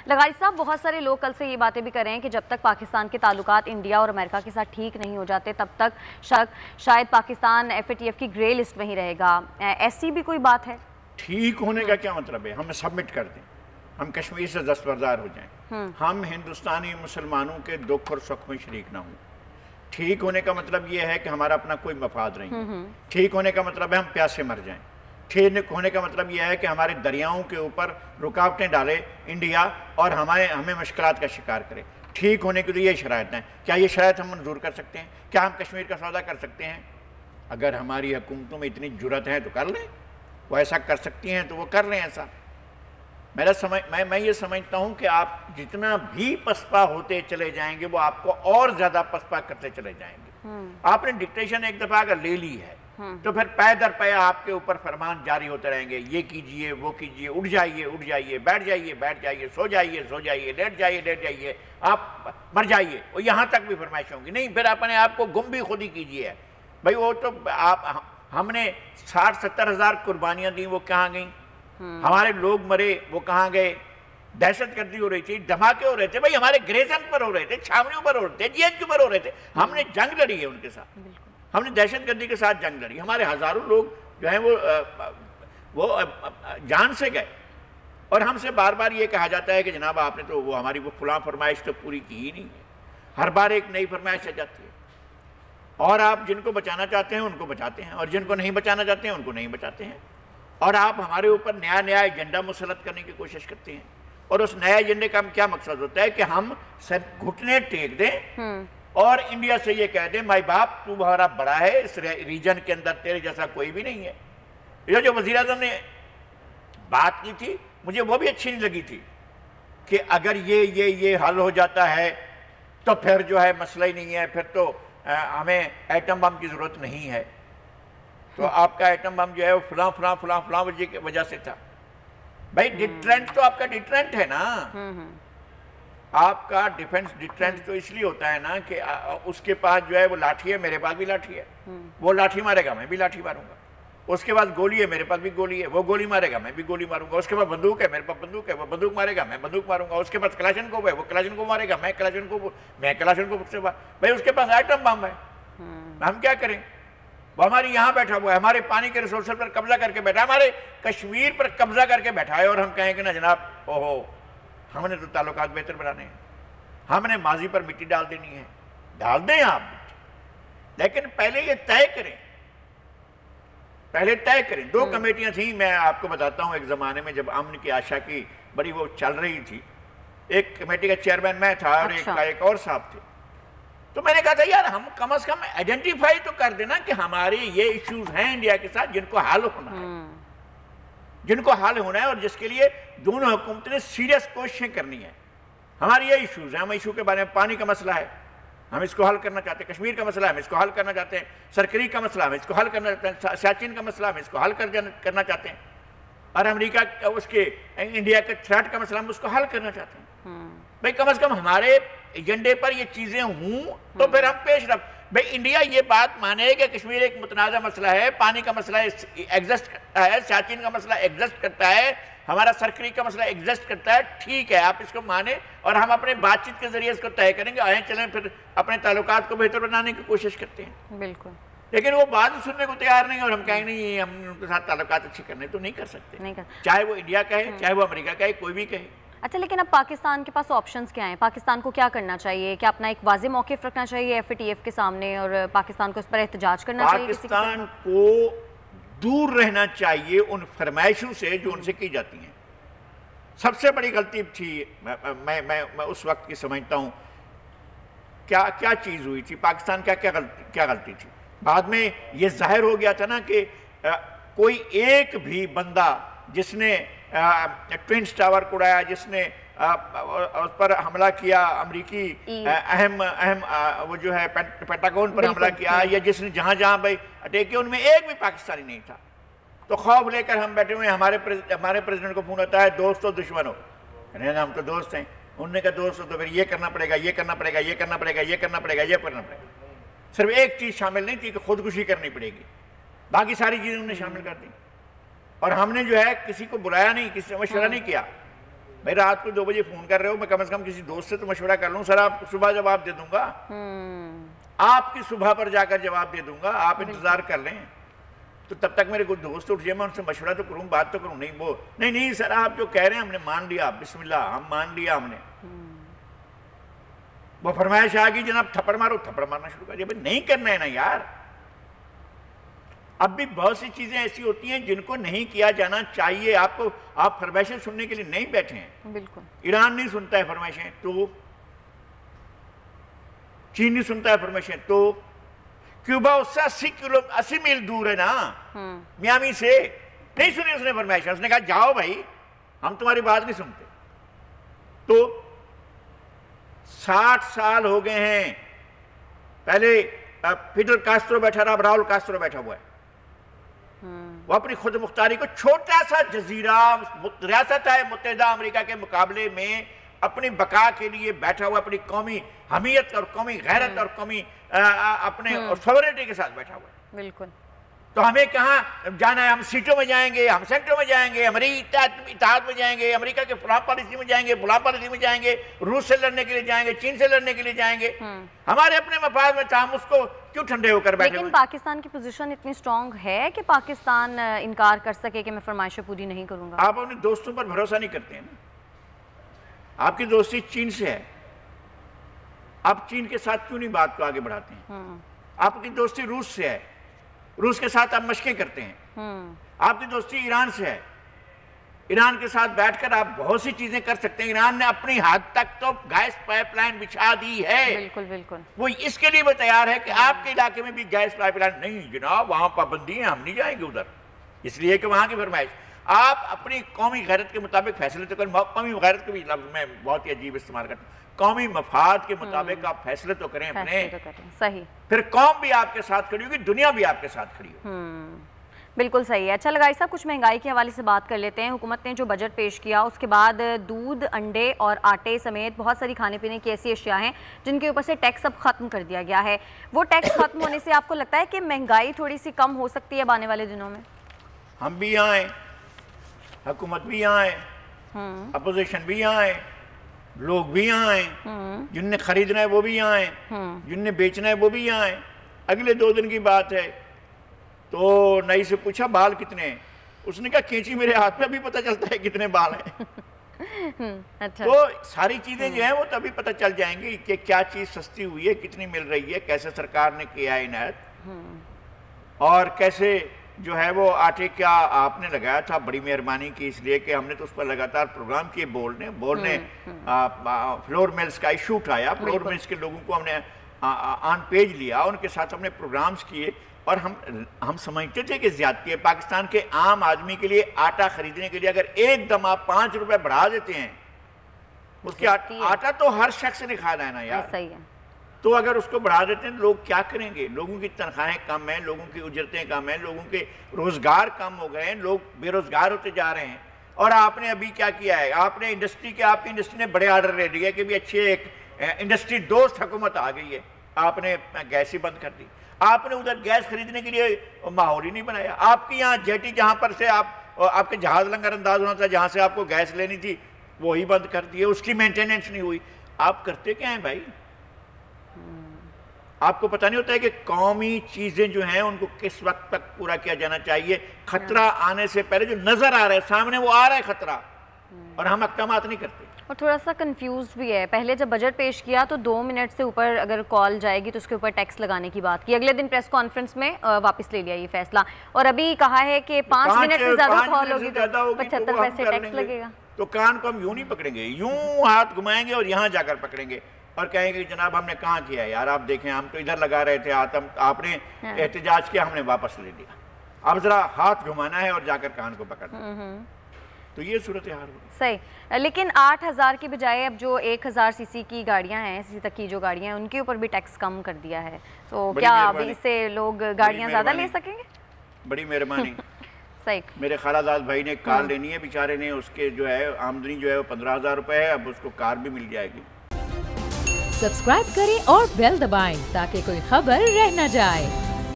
لغاری صاحب، بہت سارے لوگ کل سے یہ باتیں بھی کر رہے ہیں کہ جب تک پاکستان کے تعلقات انڈیا اور امریکہ کے ساتھ ٹھیک نہیں ہو جاتے تب تک شاید پاکستان FATF کی گرے لسٹ میں ہی رہے گا. ایسی بھی کوئی بات ہے؟ ٹھیک ہونے کا کیا مطلب ہے؟ ہم سبمٹ کر دیں، ہم کشمیر سے دستبردار ہو جائیں، ہم ہندوستانی مسلمانوں کے دکھ اور سکھ میں شریک نہ ہوں. ٹھیک ہونے کا مطلب یہ ہے کہ ہمارا اپنا کوئی مفاد نہیں ہے. ٹھیک ہونے کا مطلب ہے ہم پیاسے مر جائیں. ٹھیک ہونے کا مطلب یہ ہے کہ ہمارے دریاؤں کے اوپر رکاوٹیں ڈالے انڈیا اور ہمیں مشکلات کا شکار کرے. ٹھیک ہونے کے لیے یہ شرائط ہیں. کیا یہ شرائط ہم منظور کر سکتے ہیں؟ کیا ہم کشمیر کا سودا کر سکتے ہیں؟ اگر ہماری حکومتوں میں اتنی جرات ہے تو کر لیں. وہ ایسا کر سکتی ہیں تو وہ کر لیں ایسا. میں یہ سمجھتا ہوں کہ آپ جتنا بھی پسپا ہوتے چلے جائیں گے وہ آپ کو اور زیادہ پسپا کرتے چلے جائیں گے. آپ نے ڈکٹیشن ایک دفعہ اگر لے لی ہے تو پھر پے در پے آپ کے اوپر فرمان جاری ہوتے رہیں گے. یہ کیجئے، وہ کیجئے، اٹھ جائیے، بیٹھ جائیے، سو جائیے، لیٹ جائیے، آپ مر جائیے. اور یہاں تک بھی فرمائشیں ہوں گی. نہیں، پھر اپنے آپ کو گم بھی خود ہی کیجئے. بھائی وہ تو ہم نے 60-70 ہزار قربانیاں دیں، وہ کہاں گئیں؟ ہمارے لوگ مرے، وہ کہاں گئے؟ دہشت گردی ہو رہی تھی، دھماکے ہو رہے تھے، بھائی ہمارے گریزن پر ہو رہے تھے، چھاونیوں پر ہو رہے تھے، GNQ پر ہو رہے تھے. ہم نے جنگ لڑی ہے ان کے ساتھ، ہم نے دہشت گردی کے ساتھ جنگ لڑی. ہمارے ہزاروں لوگ جو ہیں وہ جان سے گئے. اور ہم سے بار بار یہ کہا جاتا ہے کہ جناب آپ نے تو وہ ہماری وہ فلاں فرمائش تو پوری کی ہی نہیں ہے. ہر بار ایک نئی فرمائش آ جاتی ہے. اور آپ جن کو بچانا چاہتے ہیں ان کو بچاتے ہیں، اور جن کو نہیں بچانا چاہتے ہیں ان کو نہیں بچاتے ہیں. اور آپ ہمارے اوپر نیا ایجنڈا مسلط کرنے کی کوشش کرتے ہیں. اور اس نئے ایجنڈے کا کیا مقصد ہوتا ہے کہ ہم گھٹنے ٹیک دیں اور انڈیا سے یہ کہہ دیں مائی باپ تو بہت بڑا ہے، اس ریجن کے اندر تیرے جیسا کوئی بھی نہیں ہے. یہ جو وزیر اعظم نے بات کی تھی مجھے وہ بھی اچھی نہیں لگی تھی کہ اگر یہ حل ہو جاتا ہے تو پھر جو ہے مسئلہ ہی نہیں ہے، پھر تو ہمیں ایٹم بم کی ضرورت نہیں ہے. تو آپ کا ایٹم بم جو ہے وہ فلاں وجہ سے تھا. بھائی ڈیٹرنٹ تو آپ کا ڈیٹرنٹ ہے نا. آپ کا ڈیفنس ڈیٹرنٹ تو اس لیے ہوتا ہے نا کہ اس کے پاس جو ہے وہ لاٹھی ہے، میرے پاس بھی لاٹھی ہے. وہ لاٹھی مارے گا میں بھی لاٹھی ماروں گا. اس کے پاس گولی ہے، میرے پاس بھی گولی ہے. وہ گولی مارے گا میں بھی گولی ماروں گا. اس کے پاس بندوق ہے، میرے پاس بندوق ہے. وہ بندوق مارے گا میں بندوق ماروں گا. اس کے پاس کلاشنکوف ہے، وہ کلاشنکوف مارے گا میں کلاشنکوف سے. بھائی اس کے پاس ایٹم بم ہے، ہم کیا کریں؟ وہ ہماری یہاں بیٹھا ہوا ہے، ہمارے پانی کے ریسورسز پر قبضہ کر کے بیٹھا ہے، ہمارے کشمیر پر قبضہ کر کے بیٹھا ہے. اور ہم کہیں کہ نا جناب ہم نے تو تعلقات بہتر بنانے ہیں، ہم نے ماضی پر مٹی ڈال دینی ہے. ڈال دیں آپ مٹی، لیکن پہلے یہ طے کریں. 2 کمیٹیاں تھیں، میں آپ کو بتاتا ہوں. ایک زمانے میں جب امن کی آشا کی بڑی وہ چل رہی تھی، ایک کمیٹی کا چیئرمین میں تھا اور ایک اور صاحب تھے. تو میں نے کہا تھا یار ہم کم از کم آئیڈینٹیفائی تو کر دینا کہ ہمارے یہ ایشوز ہیں انڈیا کے ساتھ جن کو حل ہونا ہے اور جس کے لیے دونوں حکومتوں نے سیریس کوششیں کرنی ہیں. ہماری یہ ایشوز ہیں. ہم ایشو کے بارے میں پانی کا مسئلہ ہے، ہم اس کو حل کرنا چاہتے ہیں. کشمیر کا مسئلہ ہے، ہم اس کو حل کرنا چاہتے ہیں. سرکری کا مسئلہ ہم اس کو حل کرنا چاہتے ہیں. سیاچن کا مسئلہ ہم اس کو حل کرنا چاہتے ہیں. اور امریکہ اس کے انڈیا کے تھریٹ کا مسئلہ ہم اس کو حل کرنا چاہتے ہیں. بھئی کم از کم ہمارے ایجنڈے پر یہ چیزیں ہوں تو پھر ہم پیش رفت. بھئی انڈیا یہ بات مانے کہ کشمیر ایک متنازع مسئلہ ہے، پانی کا مسئلہ ایگزسٹ کرتا ہے، سیاچن کا مسئلہ ایگزسٹ کرتا ہے، ہمارا سرکری کا مسئلہ ایگزسٹ کرتا ہے. ٹھیک ہے، آپ اس کو مانیں اور ہم اپنے بات چیت کے ذریعے اس کو طے کریں گے. آئیں چلیں پھر اپنے تعلقات کو بہتر بنانے کی کوشش کرتے ہیں. بالکل. لیکن وہ بات سننے کو تیار نہیں، اور ہم کہیں نہیں ہم ان کے ساتھ تعلقات اچھے کرنے تو نہیں کر سکتے، چاہے وہ انڈیا کہے چاہے وہ امریکہ کہے، کوئی بھی کہے. اچھا، لیکن اب پاکستان کے پاس آپشنز کیا ہیں؟ پاکستان کو کیا کرنا چاہیے؟ کیا اپنا ایک واضح موقف رکھنا چاہیے FATF کے سامنے اور پاکستان کو اس پر احتجاج کرنا چاہیے؟ پاکستان کو دور رہنا چاہیے ان فرمائشوں سے جو ان سے کی جاتی ہیں. سب سے بڑی غلطی تھی، میں اس وقت کی سمجھتا ہوں کیا چیز ہوئی تھی پاکستان کیا غلطی تھی. بعد میں یہ ظاہر ہو گیا تھا نا کہ کوئی ایک بھی بندہ جس نے ٹوئنز ٹاور کو اڑایا، جس نے اس پر حملہ کیا، امریکی اہم وہ جو ہے پینٹاگون پر حملہ کیا، یا جس نے جہاں بھائی اٹیک کیا، ان میں ایک بھی پاکستانی نہیں تھا. تو خوف لے کر ہم بیٹھے ہوئے ہیں. ہمارے پریزیڈنٹ کو فون ہوتا ہے دوست ہو دشمن ہو. ہم تو دوست ہیں. انہوں نے کہا دوست ہو تو پھر یہ کرنا پڑے گا، یہ کرنا پڑے گا، یہ کرنا پڑے گا، یہ کرنا پڑے گا، یہ کرنا پڑے گا. صرف ایک چیز شامل نہیں تھی کہ خودکشی کرنی پڑے گی، باقی ساری چیزیں انہوں نے شامل کر دی. اور ہم نے جو ہے کسی کو بلایا نہیں، کسی سے مشورہ نہیں کیا. بھائی رات کو 2 بجے فون کر رہے ہو، میں کم از کم کسی دوست سے تو مشورہ کر لوں، سر آپ صبح جواب دے دوں گا، آپ کی صبح پر جا کر جواب دے دوں گا، آپ انتظار کر لیں، تو تب تک میرے کوئی دوست اٹھ جائے، میں ان سے مشورہ تو کروں، بات تو کروں، نہیں وہ نہیں سر آپ جو کہہ رہے ہیں ہم نے مان لیا، بسم اللہ ہم مان لیا ہم نے، وہ فرمائش آ گئی جناب تھپڑ مارو، تھپڑ مارنا شروع کر دیا، بھائی نہیں کرنا ہے نا یار۔ اب بھی بہت سی چیزیں ایسی ہوتی ہیں جن کو نہیں کیا جانا چاہیے، آپ فرمائشیں سننے کے لیے نہیں بیٹھے ہیں، بالکل ایران نہیں سنتا ہے فرمائشیں تو، چین نہیں سنتا ہے فرمائشیں تو، کیوبا اس سے 80 میل دور ہے نا میامی سے، نہیں سنی اس نے فرمائشیں، اس نے کہا جاؤ بھائی ہم تمہاری بات نہیں سنتے۔ تو 60 سال ہو گئے ہیں، پہلے فیڈل کاسٹرو بیٹھا رہا، اب راؤل کاسٹرو بیٹھا ہوا ہے، وہ اپنی خود مختاری کو چھوٹا سا جزیرہ ریاست ہے متحدہ امریکہ کے مقابلے میں اپنی بقا کے لیے بیٹھا ہوا، اپنی قومی حمیت اور قومی غیرت اور قومی اپنے سوورنٹی کے ساتھ بیٹھا ہوا ہے۔ بالکل، تو ہمیں کہاں جانا ہے؟ ہم سیٹوں میں جائیں گے، ہم سینٹروں میں جائیں گے، امریکہ اتحاد میں جائیں گے، امریکہ کے فلاں پالیسی میں جائیں گے، فلاں پالیسی میں جائیں گے، روس سے لڑنے کے لیے جائیں گے، چین سے لڑنے کے لیے جائیں گے، ہمارے اپنے مفاد میں ہم اس کو کیوں ٹھنڈے ہو کر بیٹھے؟ لیکن پاکستان کی پوزیشن اتنی سٹرونگ ہے کہ پاکستان انکار کر سکے کہ میں فرمائشیں پوری نہیں کروں گا؟ آپ اپنے دوستوں پر بھروسہ نہیں کرتے ہیں نا، آپ کی دوستی چین سے ہے، آپ چین کے ساتھ کیوں نہیں بات کو آگے بڑھاتے ہیں؟ آپ کی دوستی روس سے ہے، روس کے ساتھ آپ مشقیں کرتے ہیں، آپ کی دوستی ایران سے ہے، ایران کے ساتھ بیٹھ کر آپ بہت سی چیزیں کر سکتے ہیں، ایران نے اپنی حد تک تو گیس پائپ لائن بچھا دی ہے، بالکل بالکل، وہ اس کے لیے بھی تیار ہے کہ آپ کے علاقے میں بھی گیس پائپ لائن نہیں جناب وہاں پابندی ہیں، ہم نہیں جائیں گے ادھر، اس لیے کہ وہاں کی فرمائش، آپ اپنی قومی غیرت کے مطابق فیصلے تو کریں، قومی غیرت کے بھی لفظ میں بہت ہی عجیب استعمال کرتا ہوں، قومی مفاد کے مطابق آپ فیصلے تو کریں اپنے، صحیح، پھر قوم بھی آپ کے ساتھ کھڑی ہوگی، دنیا بھی آپ کے ساتھ کھڑی ہوگی۔ بالکل صحیح ہے۔ اچھا لگائی صاحب، کچھ مہنگائی کے حوالے سے بات کر لیتے ہیں۔ حکومت نے جو بجٹ پیش کیا اس کے بعد دودھ، انڈے اور آٹے سمیت بہت ساری کھانے پینے کی ایسی اشیاء ہیں جن کے اوپر سے ٹیکس اب ختم کر دیا گیا ہے، وہ ٹیکس ختم ہونے سے آپ کو لگتا ہے کہ مہنگائی تھوڑی سی کم ہو سکتی ہے اب آنے والے دنوں میں؟ ہم بھی آئیں، حکومت بھی آئیں، اپوزیشن بھی آئیں، لوگ بھی آئیں، جن نے خریدنا ہے وہ بھی آئیں، جن نے بیچنا ہے وہ بھی آئیں۔ اگلے 2 دن کی بات ہے تو نئی سے پوچھا بال کتنے ہیں، اس نے کہا کینچی میرے ہاتھ میں ابھی پتہ چلتا ہے کتنے بال ہیں۔ تو ساری چیزیں جو ہیں وہ تبھی پتہ چل جائیں گی کہ کیا چیز سستی ہوئی ہے، کتنی مل رہی ہے، کیسے سرکار نے کیا ہے عنایت، اور کیسے جو ہے وہ آٹے کیا آپ نے لگایا تھا، بڑی مہربانی کی، اس لیے کہ ہم نے تو اس پر لگاتار پروگرام کیے، بورڈ نے فلور ملز کا ایشو اٹھایا، فلور ملز کے لوگوں کو ہم نے آن پیج لیا، ان کے ساتھ ہم نے پروگرامز کیے، اور ہم سمجھتے تھے کہ زیادتی ہے پاکستان کے عام آدمی کے لیے آٹا خریدنے کے لیے اگر ایک دم آپ 5 روپے بڑھا دیتے ہیں، اس کی آٹا تو ہر شخص نے کھانا ہے نا یار، صحیح ہے، تو اگر اس کو بڑھا دیتے ہیں لوگ کیا کریں گے؟ لوگوں کی تنخواہیں کم ہیں، لوگوں کی اجرتیں کم ہیں، لوگوں کے روزگار کم ہو گئے ہیں، لوگ بے روزگار ہوتے جا رہے ہیں، اور آپ نے ابھی کیا کیا ہے؟ آپ نے آپ کی انڈسٹری نے بڑے آرڈر لے لیے کہ بھی اچھے ایک انڈسٹری دوست حکومت آ گئی ہے، آپ نے گیس ہی بند کر دی، آپ نے ادھر گیس خریدنے کے لیے ماحول ہی نہیں بنایا، آپ کی یہاں جیٹی جہاں پر سے آپ کے جہاز لنگر انداز ہونا تھا، جہاں سے آپ کو گیس لینی تھی وہی بند کر دیے، اس کی مینٹیننس نہیں ہوئی۔ آپ کرتے کیا ہیں بھائی؟ آپ کو پتہ نہیں ہوتا ہے کہ قومی چیزیں جو ہیں ان کو کس وقت تک پورا کیا جانا چاہیے، خطرہ آنے سے پہلے جو نظر آ رہا ہے سامنے وہ آ رہا ہے خطرہ، اور ہم اقدامات نہیں کرتے۔ اور تھوڑا سا کنفیوزڈ بھی ہے، پہلے جب بجٹ پیش کیا تو 2 منٹ سے اوپر اگر کال جائے گی تو اس کے اوپر ٹیکس لگانے کی بات کی، اگلے دن پریس کانفرنس میں واپس لے لیا یہ فیصلہ، اور ابھی کہا ہے کہ 5 منٹ سے زیادہ کال ہوگی تو 75 پیسے ٹیکس لگے گا۔ تو کان کو ہم یوں نہیں پکڑیں گے، یوں ہاتھ گھمائیں گے اور یہاں جا کر پکڑیں گے اور کہیں گے جناب ہم نے کہاں کیا ہے یار، آپ دیکھیں ہم تو ادھر لگا رہے تھے ہاتھ، آپ نے احتجاج کیا، ہم نے واپس لے لیا، اب ذرا ہاتھ گھمانا ہے اور جا کر کان کو پکڑنا، تو یہ صورتحال ہوگی۔ صحیح، لیکن 8,000 کی بجائے اب جو 1,000 سی سی کی گاڑیاں ہیں، سی تک کی جو گاڑیاں ہیں ان کے اوپر بھی ٹیکس کم کر دیا ہے، تو کیا ابھی اس سے لوگ گاڑیاں زیادہ لے سکیں گے؟ بڑی مہربانی۔ صحیح، میرے خالہ زاد بھائی نے کار لینی ہے، بیچارے نے، اس کے جو ہے آمدنی جو ہے وہ 15,000 روپے ہے، اب اس کو کار بھی مل جائے گی۔ سبسکرائب کریں اور بیل دبائیں تاکہ کوئی خبر رہ نہ جائے۔